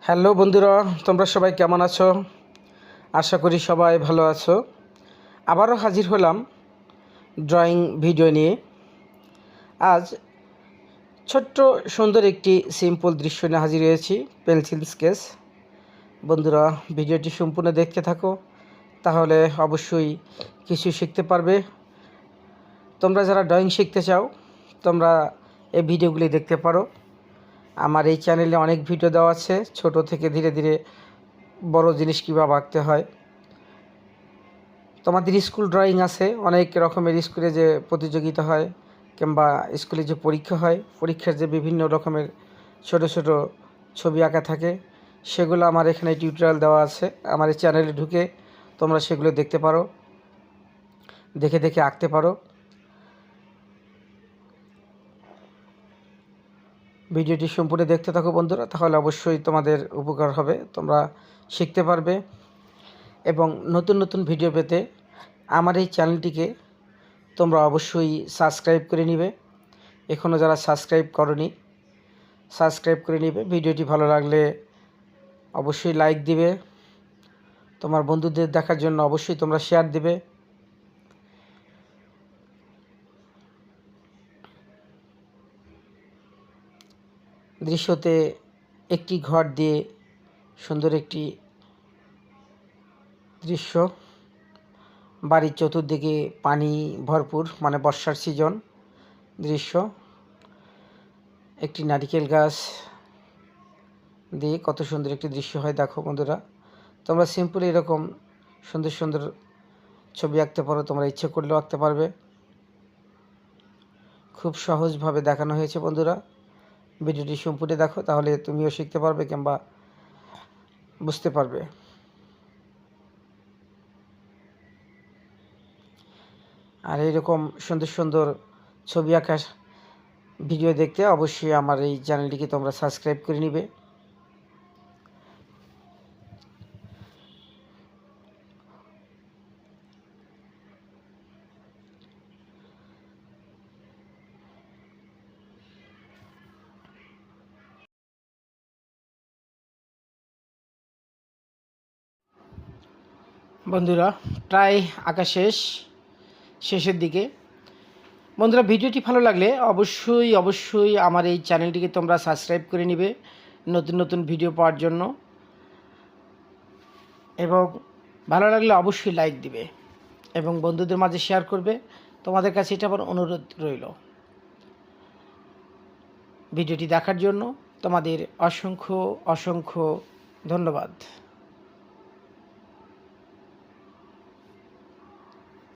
Hello বন্ধুরা, তোমরা সবাই কেমন আছো? আশা করি সবাই ভালো আছো। আবারও হাজির হলাম ড্রয়িং ভিডিও নিয়ে। আজ ছোট্ট সুন্দর একটি সিম্পল দৃশ্য নিয়ে হাজির হয়েছি, পেন্সিল স্কেচ। বন্ধুরা, ভিডিওটি সম্পূর্ণ দেখতে থাকো, তাহলে অবশ্যই কিছু শিখতে পারবে। তোমরা যারা ড্রয়িং শিখতে চাও, তোমরা এই ভিডিওগুলি দেখতে পারো। আমার এই চ্যানেলে অনেক ভিডিও দেওয়া আছে, ছোট থেকে ধীরে ধীরে বড় জিনিস কীভাবে আঁকতে হয়। তোমাদের স্কুল ড্রয়িং আছে, অনেক রকমের স্কুলে যে প্রতিযোগিতা হয় কিংবা স্কুলে যে পরীক্ষা হয়, পরীক্ষার যে বিভিন্ন রকমের ছোট ছোট ছবি আঁকা থাকে, সেগুলো আমার এখানে টিউটোরিয়াল দেওয়া আছে। আমার এই চ্যানেলে ঢুকে তোমরা সেগুলো দেখতে পারো, দেখে দেখে আঁকতে পারো। ভিডিওটি সম্পূর্ণ দেখতে থাকো বন্ধুরা, তাহলে অবশ্যই তোমাদের উপকার হবে, তোমরা শিখতে পারবে। এবং নতুন নতুন ভিডিও পেতে আমার এই চ্যানেলটিকে তোমরা অবশ্যই সাবস্ক্রাইব করে নিবে। এখনও যারা সাবস্ক্রাইব করনি, সাবস্ক্রাইব করে নিবে। ভিডিওটি ভালো লাগলে অবশ্যই লাইক দিবে। তোমার বন্ধুদের দেখার জন্য অবশ্যই তোমরা শেয়ার দিবে। দৃশ্যতে একটি ঘর দিয়ে সুন্দর একটি দৃশ্য, বাড়ির চতুর্দিকে পানি ভরপুর, মানে বর্ষার সিজন দৃশ্য। একটি নারিকেল গাছ দিয়ে কত সুন্দর একটি দৃশ্য হয় দেখো বন্ধুরা। তোমরা সিম্পল এরকম সুন্দর সুন্দর ছবি আঁকতে পারো, তোমরা ইচ্ছে করলেও আঁকতে পারবে। খুব সহজভাবে দেখানো হয়েছে বন্ধুরা। ভিডিওটি সম্পূর্ণ দেখো, তাহলে তুমিও শিখতে পারবে কিংবা বুঝতে পারবে। আর এইরকম সুন্দর সুন্দর ছবি আঁকার ভিডিও দেখতে অবশ্যই আমার এই চ্যানেলটিকে তোমরা সাবস্ক্রাইব করে নিবে। বন্ধুরা, প্রায় আঁকা শেষের দিকে। বন্ধুরা, ভিডিওটি ভালো লাগলে অবশ্যই আমার এই চ্যানেলটিকে তোমরা সাবস্ক্রাইব করে নিবে নতুন নতুন ভিডিও পাওয়ার জন্য। এবং ভালো লাগলে অবশ্যই লাইক দিবে এবং বন্ধুদের মাঝে শেয়ার করবে। তোমাদের কাছে এটা আমার অনুরোধ রইল। ভিডিওটি দেখার জন্য তোমাদের অসংখ্য ধন্যবাদ।